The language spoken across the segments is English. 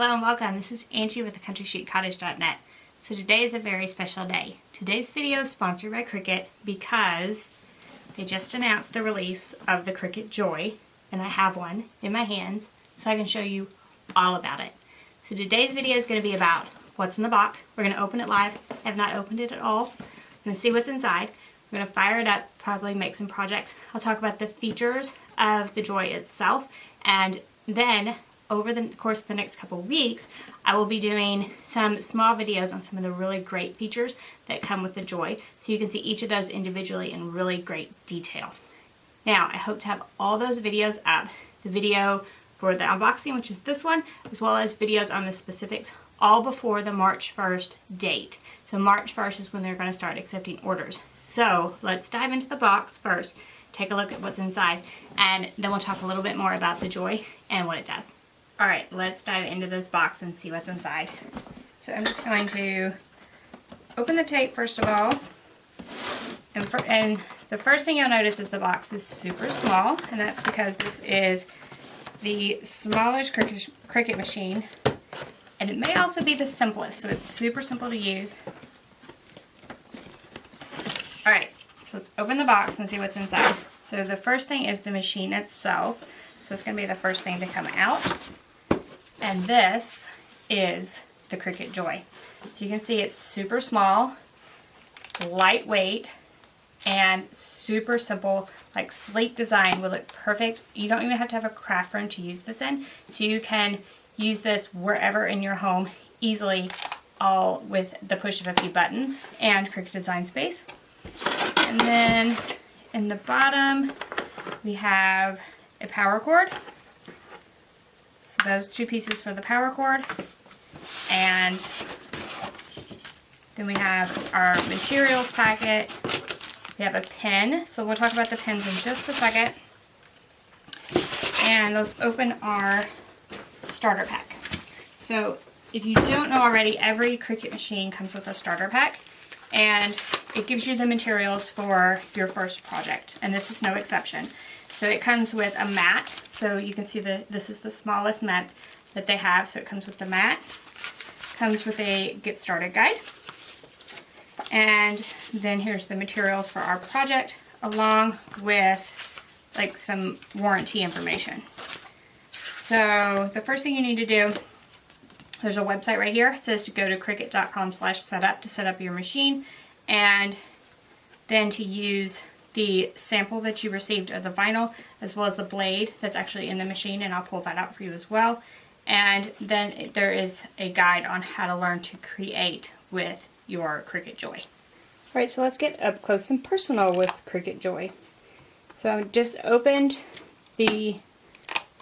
Hello and welcome. This is Angie with thecountryshootcottage.net. So today is a very special day. Today's video is sponsored by Cricut because they just announced the release of the Cricut Joy, and I have one in my hands so I can show you all about it. So today's video is going to be about what's in the box. We're going to open it live. I have not opened it at all. I'm going to see what's inside. We're going to fire it up, probably make some projects. I'll talk about the features of the Joy itself, and then over the course of the next couple of weeks, I will be doing some small videos on some of the really great features that come with the Joy, so you can see each of those individually in really great detail. Now, I hope to have all those videos up. The video for the unboxing, which is this one, as well as videos on the specifics, all before the March 1st date. So March 1st is when they're going to start accepting orders. So let's dive into the box first, take a look at what's inside, and then we'll talk a little bit more about the Joy and what it does. Alright, let's dive into this box and see what's inside. So I'm just going to open the tape first of all. And the first thing you'll notice is the box is super small, and that's because this is the smallest Cricut machine. And it may also be the simplest, so it's super simple to use. Alright, so let's open the box and see what's inside. So the first thing is the machine itself. So it's going to be the first thing to come out. And this is the Cricut Joy. So you can see it's super small, lightweight, and super simple. Like, sleek design will look perfect. You don't even have to have a craft room to use this in. So you can use this wherever in your home easily, all with the push of a few buttons and Cricut Design Space. And then in the bottom we have a power cord. So those two pieces for the power cord, and then we have our materials packet. We have a pen, so we'll talk about the pens in just a second. And let's open our starter pack. So if you don't know already, every Cricut machine comes with a starter pack, and it gives you the materials for your first project, and this is no exception. So it comes with a mat, so you can see this is the smallest mat that they have, so it comes with the mat, comes with a get started guide, and then here's the materials for our project, along with like some warranty information. So the first thing you need to do, there's a website right here. It says to go to cricut.com/setup to set up your machine, and then to use the sample that you received of the vinyl, as well as the blade that's actually in the machine, and I'll pull that out for you as well. And then there is a guide on how to learn to create with your Cricut Joy. Alright, so let's get up close and personal with Cricut Joy. So I just opened the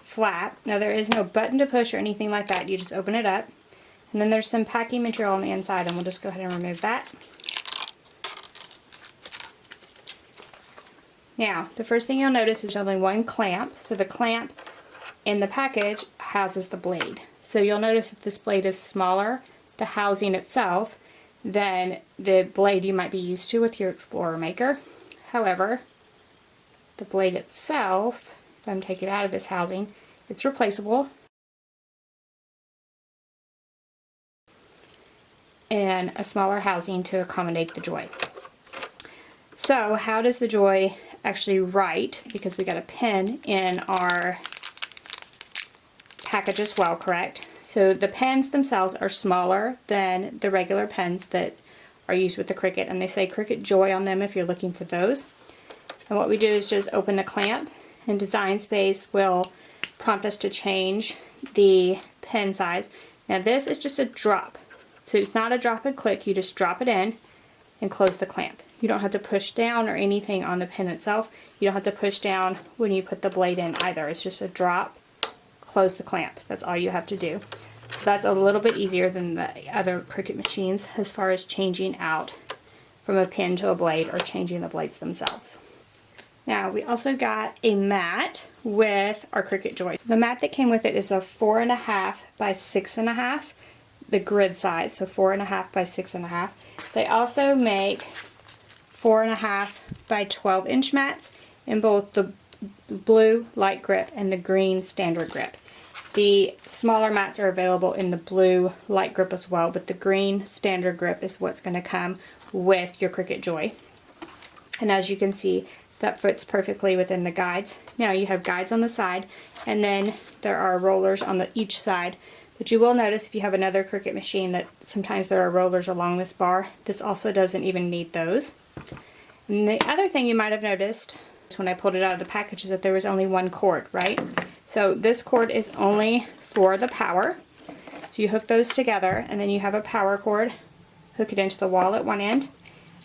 flap. Now there is no button to push or anything like that, you just open it up. And then there's some packing material on the inside, and we'll just go ahead and remove that. Now, the first thing you'll notice is only one clamp. So the clamp in the package houses the blade. So you'll notice that this blade is smaller, the housing itself, than the blade you might be used to with your Explorer Maker. However, the blade itself, if I'm taking it out of this housing, it's replaceable. And a smaller housing to accommodate the Joy. So how does the Joy actually write? Because we got a pen in our package as well, correct? So the pens themselves are smaller than the regular pens that are used with the Cricut, and they say Cricut Joy on them if you're looking for those. And what we do is just open the clamp, and Design Space will prompt us to change the pen size. Now this is just a drop. So it's not a drop and click, you just drop it in and close the clamp. You don't have to push down or anything on the pen itself. You don't have to push down when you put the blade in either. It's just a drop, close the clamp. That's all you have to do. So that's a little bit easier than the other Cricut machines as far as changing out from a pen to a blade or changing the blades themselves. Now we also got a mat with our Cricut Joy. So the mat that came with it is a 4.5 by 6.5, the grid size, so 4.5 by 6.5. They also make 4.5 by 12 inch mats in both the blue light grip and the green standard grip. The smaller mats are available in the blue light grip as well, but the green standard grip is what's going to come with your Cricut Joy. And as you can see, that fits perfectly within the guides. Now you have guides on the side, and then there are rollers on each side. But you will notice if you have another Cricut machine that sometimes there are rollers along this bar. This also doesn't even need those. And the other thing you might have noticed when I pulled it out of the package is that there was only one cord, right? So this cord is only for the power. So you hook those together, and then you have a power cord. Hook it into the wall at one end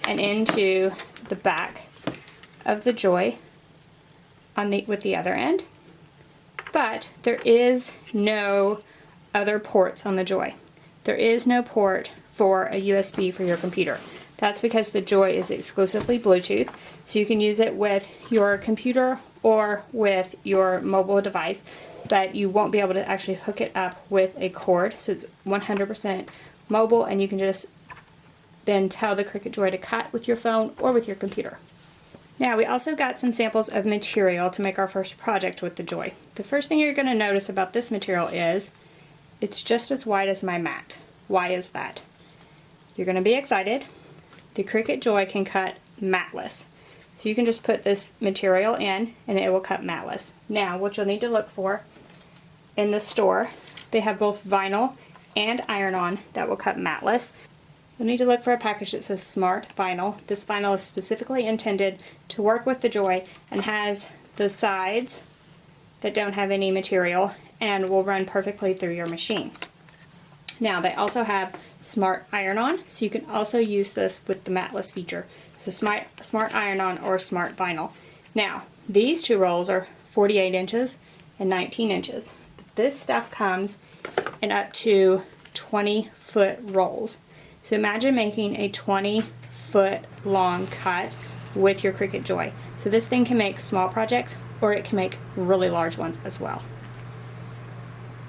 and into the back of the Joy with the other end. But there is no other ports on the Joy. There is no port for a USB for your computer. That's because the Joy is exclusively Bluetooth, so you can use it with your computer or with your mobile device, but you won't be able to actually hook it up with a cord. So it's 100% mobile, and you can just then tell the Cricut Joy to cut with your phone or with your computer. Now we also got some samples of material to make our first project with the Joy. The first thing you're going to notice about this material is it's just as wide as my mat. Why is that? You're going to be excited. The Cricut Joy can cut matless. So you can just put this material in and it will cut matless. Now what you'll need to look for in the store, they have both vinyl and iron-on that will cut matless. You'll need to look for a package that says Smart Vinyl. This vinyl is specifically intended to work with the Joy and has the sides that don't have any material and will run perfectly through your machine. Now they also have Smart Iron-On, so you can also use this with the matless feature. So Smart Iron-On or Smart Vinyl. Now these two rolls are 48 inches and 19 inches. But this stuff comes in up to 20-foot rolls. So imagine making a 20-foot long cut with your Cricut Joy. So this thing can make small projects or it can make really large ones as well.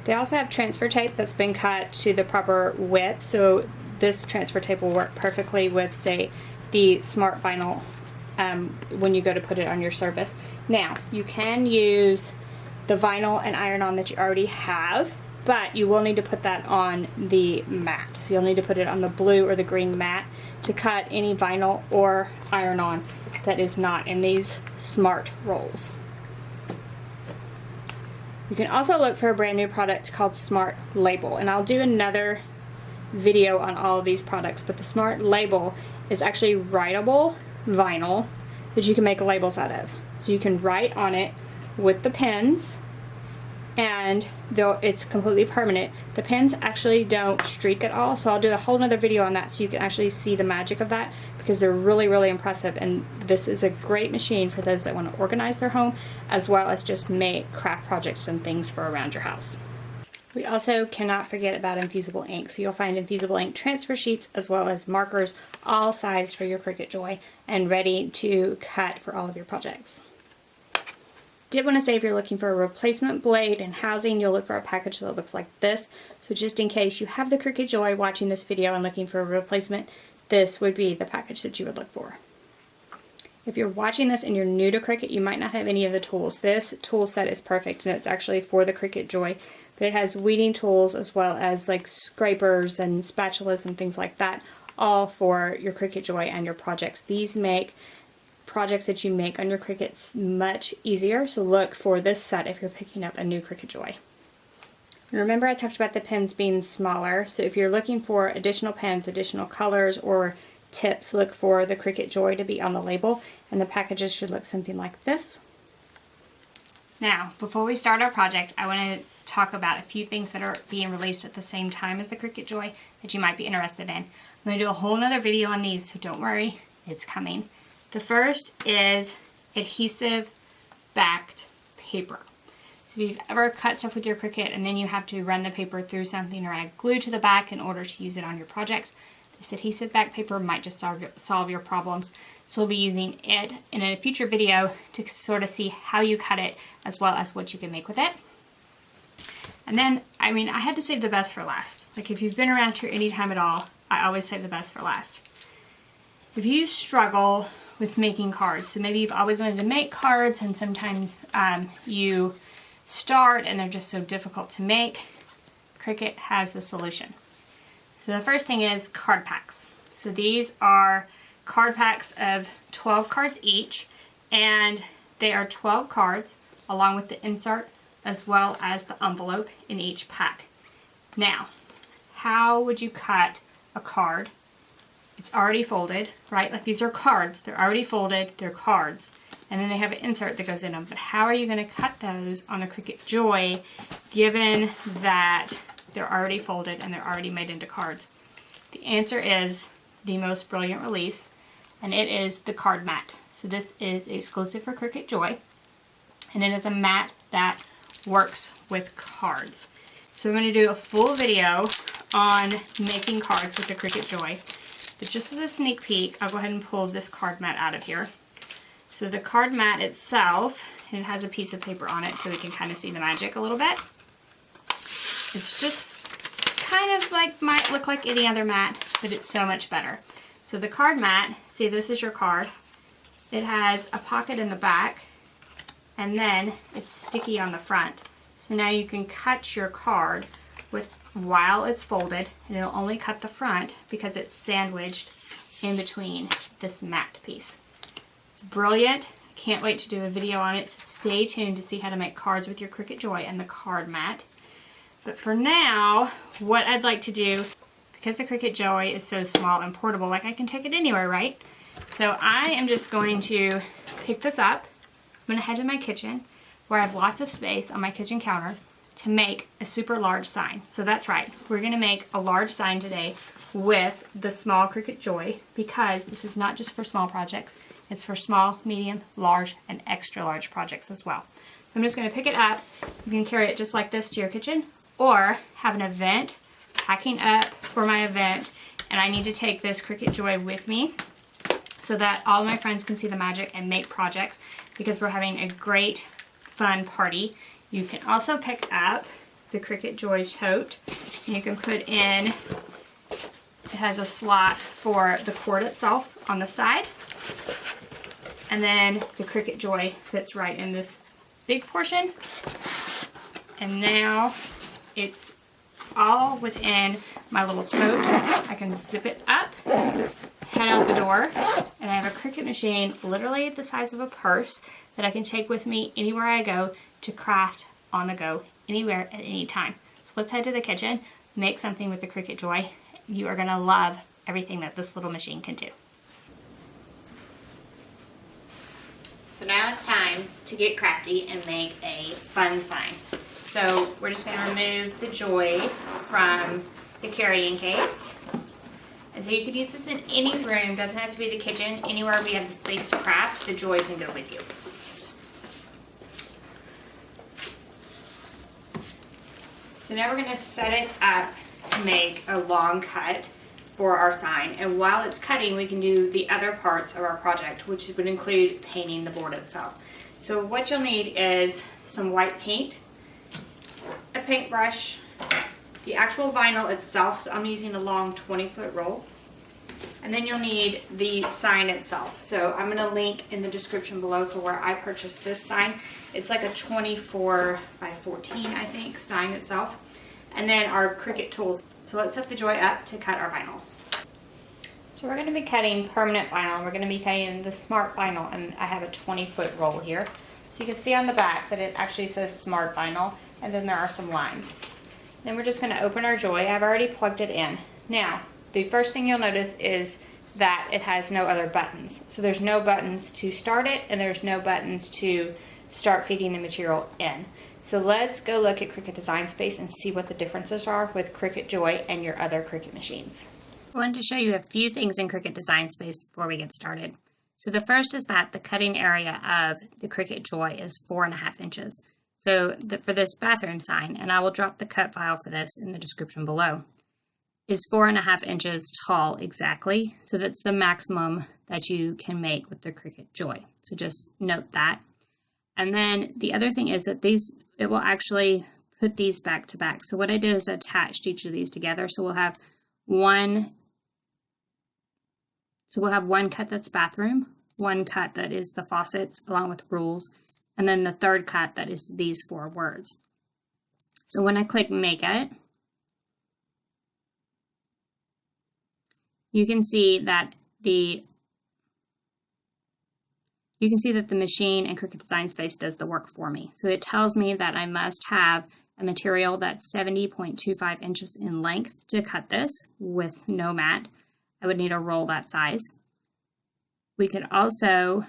They also have transfer tape that's been cut to the proper width, so this transfer tape will work perfectly with, say, the Smart Vinyl when you go to put it on your surface. Now, you can use the vinyl and iron-on that you already have, but you will need to put that on the mat. So you'll need to put it on the blue or the green mat to cut any vinyl or iron-on that is not in these smart rolls. You can also look for a brand new product called Smart Label, and I'll do another video on all of these products, but the Smart Label is actually writable vinyl that you can make labels out of. So you can write on it with the pens, and though it's completely permanent, the pens actually don't streak at all. So I'll do a whole nother video on that so you can actually see the magic of that, because they're really, really impressive. And this is a great machine for those that want to organize their home as well as just make craft projects and things for around your house. We also cannot forget about infusible ink. So you'll find infusible ink transfer sheets as well as markers, all sized for your Cricut Joy and ready to cut for all of your projects. Did want to say if you're looking for a replacement blade and housing, you'll look for a package that looks like this. So just in case you have the Cricut Joy watching this video and looking for a replacement, this would be the package that you would look for. If you're watching this and you're new to Cricut, you might not have any of the tools. This tool set is perfect, and it's actually for the Cricut Joy, but it has weeding tools as well as like scrapers and spatulas and things like that, all for your Cricut Joy and your projects. These make projects that you make on your Cricuts much easier, so look for this set if you're picking up a new Cricut Joy. Remember I talked about the pens being smaller, so if you're looking for additional pens, additional colors, or tips, look for the Cricut Joy to be on the label, and the packages should look something like this. Now, before we start our project, I want to talk about a few things that are being released at the same time as the Cricut Joy that you might be interested in. I'm going to do a whole nother video on these, so don't worry, it's coming. The first is adhesive backed paper. So if you've ever cut stuff with your Cricut and then you have to run the paper through something or add glue to the back in order to use it on your projects, this adhesive backed paper might just solve your problems. So we'll be using it in a future video to sort of see how you cut it as well as what you can make with it. And then, I had to save the best for last. Like if you've been around here any time at all, I always save the best for last. If you struggle with making cards, so maybe you've always wanted to make cards and sometimes you start and they're just so difficult to make, Cricut has the solution. So the first thing is card packs. So these are card packs of 12 cards each, and they are 12 cards along with the insert as well as the envelope in each pack. Now, how would you cut a card? It's already folded, right? Like these are cards, they're already folded, they're cards. And then they have an insert that goes in them. But how are you going to cut those on a Cricut Joy given that they're already folded and they're already made into cards? The answer is the most brilliant release, and it is the card mat. So this is exclusive for Cricut Joy, and it is a mat that works with cards. So I'm going to do a full video on making cards with the Cricut Joy. But just as a sneak peek, I'll go ahead and pull this card mat out of here. So the card mat itself, it has a piece of paper on it so we can kind of see the magic a little bit. It's just kind of like, might look like any other mat, but it's so much better. So the card mat, see, this is your card. It has a pocket in the back, and then it's sticky on the front. So now you can cut your card while it's folded, and it'll only cut the front because it's sandwiched in between this mat piece. It's brilliant. I can't wait to do a video on it, so stay tuned to see how to make cards with your Cricut Joy and the card mat. But for now, what I'd like to do, because the Cricut Joy is so small and portable, like I can take it anywhere, right? So I am just going to pick this up. I'm going to head to my kitchen where I have lots of space on my kitchen counter to make a super large sign. So that's right, we're going to make a large sign today with the small Cricut Joy, because this is not just for small projects, it's for small, medium, large, and extra large projects as well. So I'm just going to pick it up. You can carry it just like this to your kitchen, or have an event, packing up for my event, and I need to take this Cricut Joy with me so that all my friends can see the magic and make projects, because we're having a great fun party. You can also pick up the Cricut Joy tote, and you can put in, it has a slot for the cord itself on the side, and then the Cricut Joy fits right in this big portion. And now it's all within my little tote. I can zip it up, head out the door, and I have a Cricut machine literally the size of a purse that I can take with me anywhere I go to craft on the go, anywhere at any time. So let's head to the kitchen, make something with the Cricut Joy. You are going to love everything that this little machine can do. So now it's time to get crafty and make a fun sign. So we're just going to remove the Joy from the carrying case. And so you could use this in any room, doesn't have to be the kitchen, anywhere we have the space to craft, the Joy can go with you. So now we're going to set it up to make a long cut for our sign. And while it's cutting, we can do the other parts of our project, which would include painting the board itself. So what you'll need is some white paint, a paintbrush, the actual vinyl itself, so I'm using a long 20-foot roll, and then you'll need the sign itself. So I'm going to link in the description below for where I purchased this sign. It's like a 24 by 14, I think, sign itself. And then our Cricut tools. So let's set the Joy up to cut our vinyl. So we're going to be cutting permanent vinyl. We're going to be cutting the Smart Vinyl, and I have a 20-foot roll here. So you can see on the back that it actually says Smart Vinyl, and then there are some lines. Then we're just going to open our Joy. I've already plugged it in. Now, the first thing you'll notice is that it has no other buttons. So there's no buttons to start it, and there's no buttons to start feeding the material in. So let's go look at Cricut Design Space and see what the differences are with Cricut Joy and your other Cricut machines. I wanted to show you a few things in Cricut Design Space before we get started. So the first is that the cutting area of the Cricut Joy is 4.5 inches. So for this bathroom sign, and I will drop the cut file for this in the description below, is 4.5 inches tall exactly. So that's the maximum that you can make with the Cricut Joy. So just note that. And then the other thing is that it will actually put these back to back. So what I did is I attached each of these together. So we'll have one cut that's bathroom, one cut that is the faucets along with rules, and then the third cut that is these 4 words. So when I click Make It, you can see that the machine and Cricut Design Space does the work for me. So it tells me that I must have a material that's 70.25 inches in length to cut this with no mat. I would need a roll that size. We could also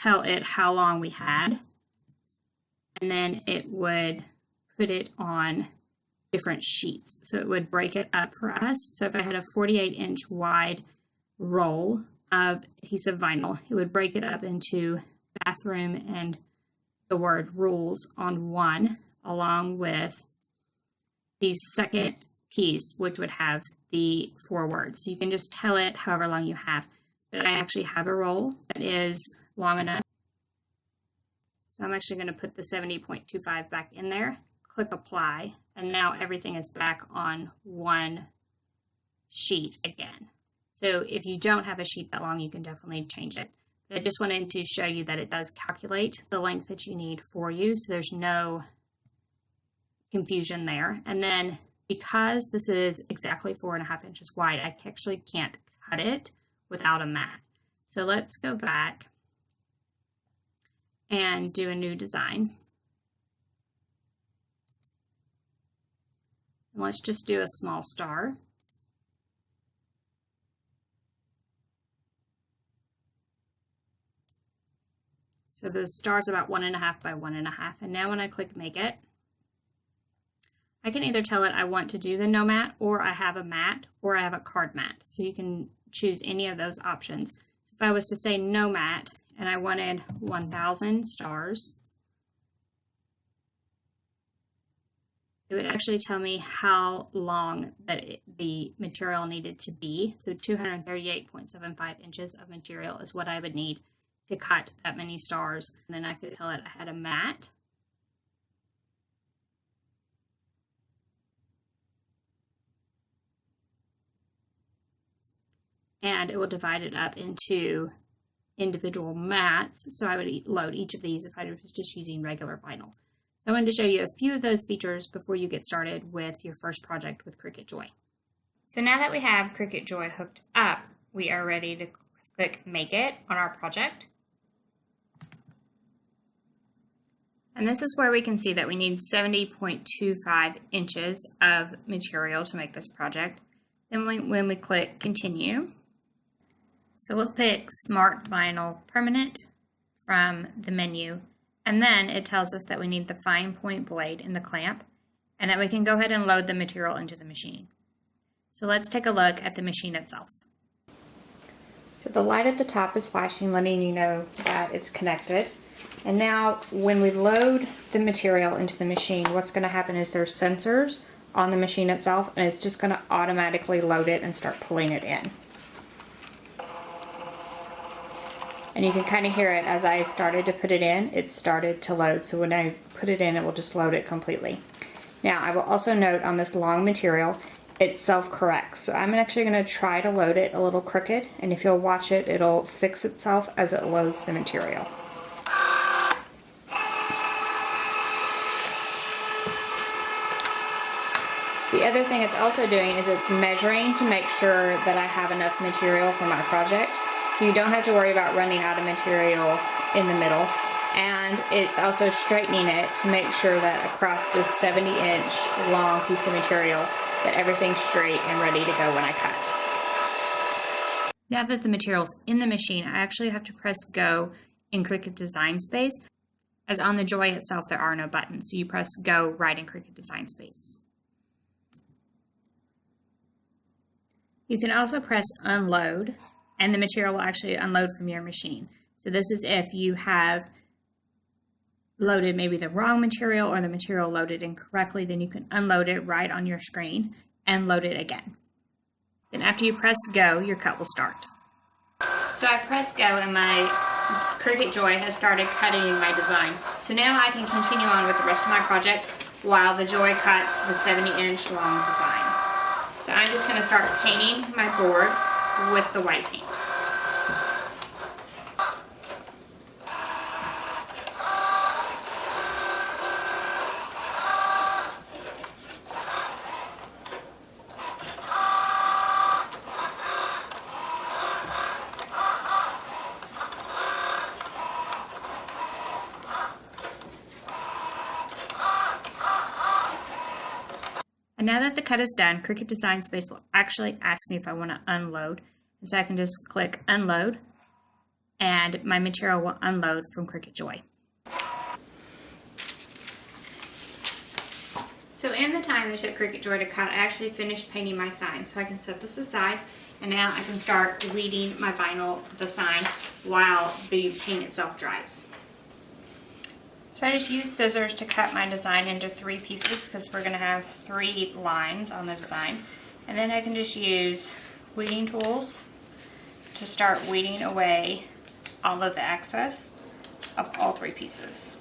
tell it how long we had, and then it would put it on different sheets. So it would break it up for us. So if I had a 48-inch wide roll of adhesive vinyl, it would break it up into bathroom and the word rules on one, along with the second piece, which would have the 4 words. So you can just tell it however long you have. But I actually have a roll that is long enough. So I'm actually going to put the 70.25 back in there, click apply, and now everything is back on one sheet again. So if you don't have a sheet that long, you can definitely change it. But I just wanted to show you that it does calculate the length that you need for you, so there's no confusion there. And then because this is exactly 4.5 inches wide, I actually can't cut it without a mat. So let's go back and do a new design. And let's just do a small star. So the star is about 1.5 by 1.5. And now when I click Make It, I can either tell it I want to do the no mat, or I have a mat, or I have a card mat. So you can choose any of those options. So if I was to say no mat and I wanted 1,000 stars, it would actually tell me how long that the material needed to be. So 238.75 inches of material is what I would need to cut that many stars. And then I could tell it I had a mat. And it will divide it up into individual mats. So I would load each of these if I was just using regular vinyl. So I wanted to show you a few of those features before you get started with your first project with Cricut Joy. So now that we have Cricut Joy hooked up, we are ready to click Make It on our project. And this is where we can see that we need 70.25 inches of material to make this project. Then when we click Continue, so we'll pick Smart Vinyl Permanent from the menu, and then it tells us that we need the fine point blade in the clamp, and that we can go ahead and load the material into the machine. So let's take a look at the machine itself. So the light at the top is flashing, letting you know that it's connected. And now when we load the material into the machine, what's going to happen is there's sensors on the machine itself, and it's just going to automatically load it and start pulling it in. And you can kind of hear it as I started to put it in, it started to load. So when I put it in, it will just load it completely. Now I will also note on this long material, it self-corrects. So I'm actually going to try to load it a little crooked, and if you'll watch it, it'll fix itself as it loads the material. The other thing it's also doing is it's measuring to make sure that I have enough material for my project. So you don't have to worry about running out of material in the middle. And it's also straightening it to make sure that across this 70-inch long piece of material that everything's straight and ready to go when I cut. Now that the material's in the machine, I actually have to press Go in Cricut Design Space, as on the Joy itself there are no buttons. So you press Go right in Cricut Design Space. You can also press Unload, and the material will actually unload from your machine. So this is if you have loaded maybe the wrong material or the material loaded incorrectly, then you can unload it right on your screen and load it again. Then after you press Go, your cut will start. So I pressed Go and my Cricut Joy has started cutting my design. So now I can continue on with the rest of my project while the Joy cuts the 70-inch long design. So I'm just going to start painting my board with the white paint. And now that the cut is done, Cricut Design Space will actually ask me if I want to unload. And so I can just click unload and my material will unload from Cricut Joy. So in the time it took Cricut Joy to cut, I actually finished painting my sign. So I can set this aside and now I can start bleeding my vinyl for the sign while the paint itself dries. So I just used scissors to cut my design into 3 pieces because we're going to have 3 lines on the design. And then I can just use weeding tools to start weeding away all of the excess of all 3 pieces.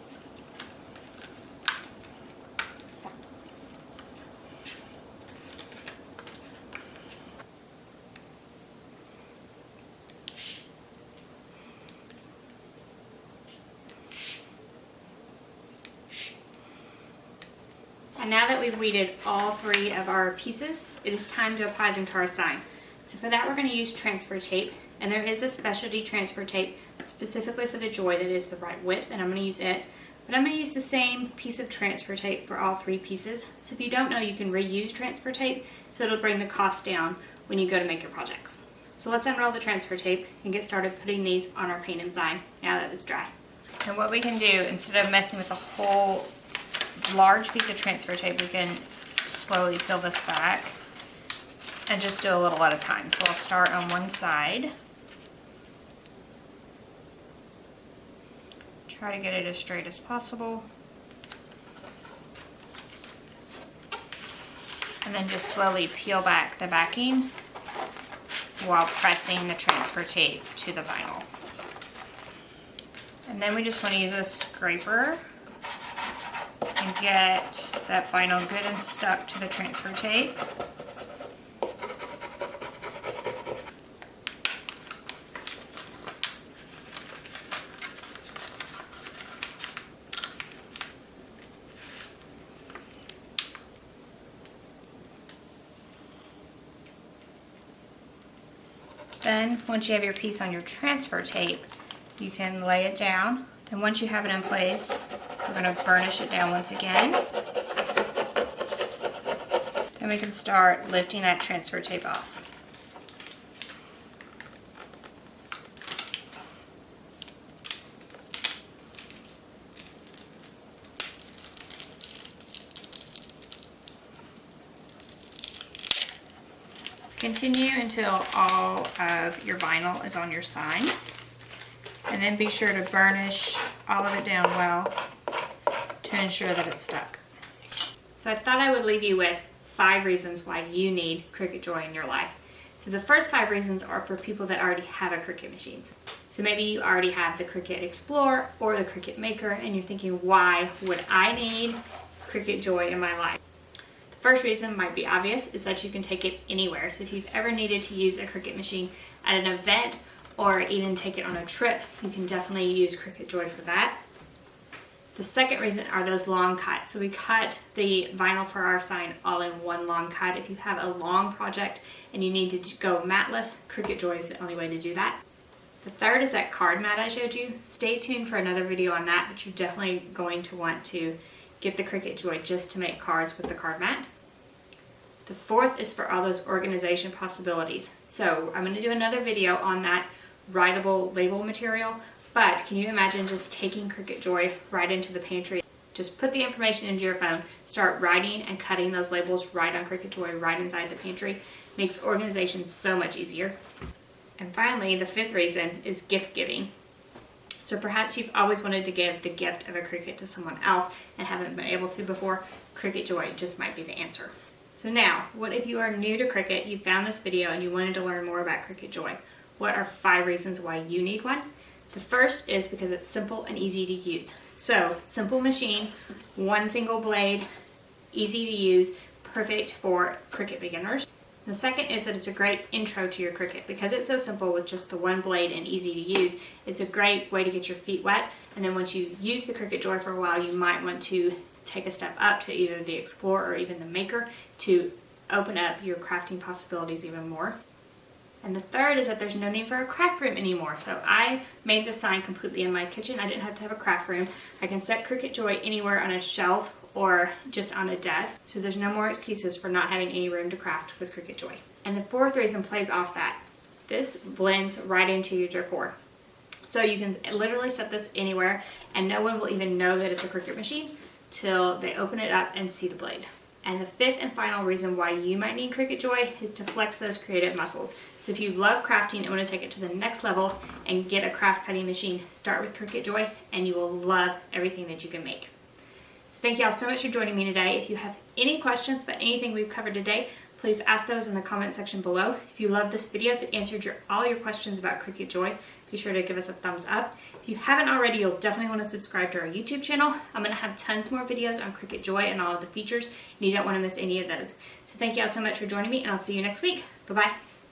And now that we've weeded all 3 of our pieces, it is time to apply them to our sign. So for that we're going to use transfer tape, and there is a specialty transfer tape specifically for the Joy that is the right width, and I'm going to use it. But I'm going to use the same piece of transfer tape for all 3 pieces. So if you don't know, you can reuse transfer tape, so it'll bring the cost down when you go to make your projects. So let's unroll the transfer tape and get started putting these on our painted sign now that it's dry. And what we can do, instead of messing with a whole large piece of transfer tape, we can slowly peel this back and just do a little at a time. So I'll start on one side. Try to get it as straight as possible. And then just slowly peel back the backing while pressing the transfer tape to the vinyl. And then we just want to use a scraper and get that vinyl good and stuck to the transfer tape. Then, once you have your piece on your transfer tape, you can lay it down. And once you have it in place, we're going to burnish it down once again. Then we can start lifting that transfer tape off. Continue until all of your vinyl is on your sign. And then be sure to burnish all of it down well to ensure that it's stuck. So I thought I would leave you with 5 reasons why you need Cricut Joy in your life. So the first 5 reasons are for people that already have a Cricut machine. So maybe you already have the Cricut Explorer or the Cricut Maker and you're thinking, why would I need Cricut Joy in my life? The first reason might be obvious, is that you can take it anywhere. So if you've ever needed to use a Cricut machine at an event or even take it on a trip, you can definitely use Cricut Joy for that. The second reason are those long cuts. So we cut the vinyl for our sign all in one long cut. If you have a long project and you need to go matless, Cricut Joy is the only way to do that. The third is that card mat I showed you. Stay tuned for another video on that, but you're definitely going to want to get the Cricut Joy just to make cards with the card mat. The fourth is for all those organization possibilities. So I'm going to do another video on that writable label material, but can you imagine just taking Cricut Joy right into the pantry? Just put the information into your phone, start writing and cutting those labels right on Cricut Joy right inside the pantry. Makes organization so much easier. And finally, the fifth reason is gift giving. So perhaps you've always wanted to give the gift of a Cricut to someone else and haven't been able to before. Cricut Joy just might be the answer. So now, what if you are new to Cricut, you found this video and you wanted to learn more about Cricut Joy? What are 5 reasons why you need one? The first is because it's simple and easy to use. So, simple machine, one single blade, easy to use, perfect for Cricut beginners. The second is that it's a great intro to your Cricut. Because it's so simple with just the one blade and easy to use, it's a great way to get your feet wet. And then once you use the Cricut Joy for a while, you might want to take a step up to either the Explorer or even the Maker to open up your crafting possibilities even more. And the third is that there's no need for a craft room anymore. So I made this sign completely in my kitchen. I didn't have to have a craft room. I can set Cricut Joy anywhere on a shelf or just on a desk. So there's no more excuses for not having any room to craft with Cricut Joy. And the fourth reason plays off that. This blends right into your decor. So you can literally set this anywhere and no one will even know that it's a Cricut machine till they open it up and see the blade. And the fifth and final reason why you might need Cricut Joy is to flex those creative muscles. So if you love crafting and want to take it to the next level and get a craft cutting machine, start with Cricut Joy and you will love everything that you can make. So thank you all so much for joining me today. If you have any questions about anything we've covered today, please ask those in the comment section below. If you love this video, if it answered all your questions about Cricut Joy, be sure to give us a thumbs up. If you haven't already, you'll definitely want to subscribe to our YouTube channel. I'm going to have tons more videos on Cricut Joy and all of the features, and you don't want to miss any of those. So thank you all so much for joining me, and I'll see you next week. Bye-bye.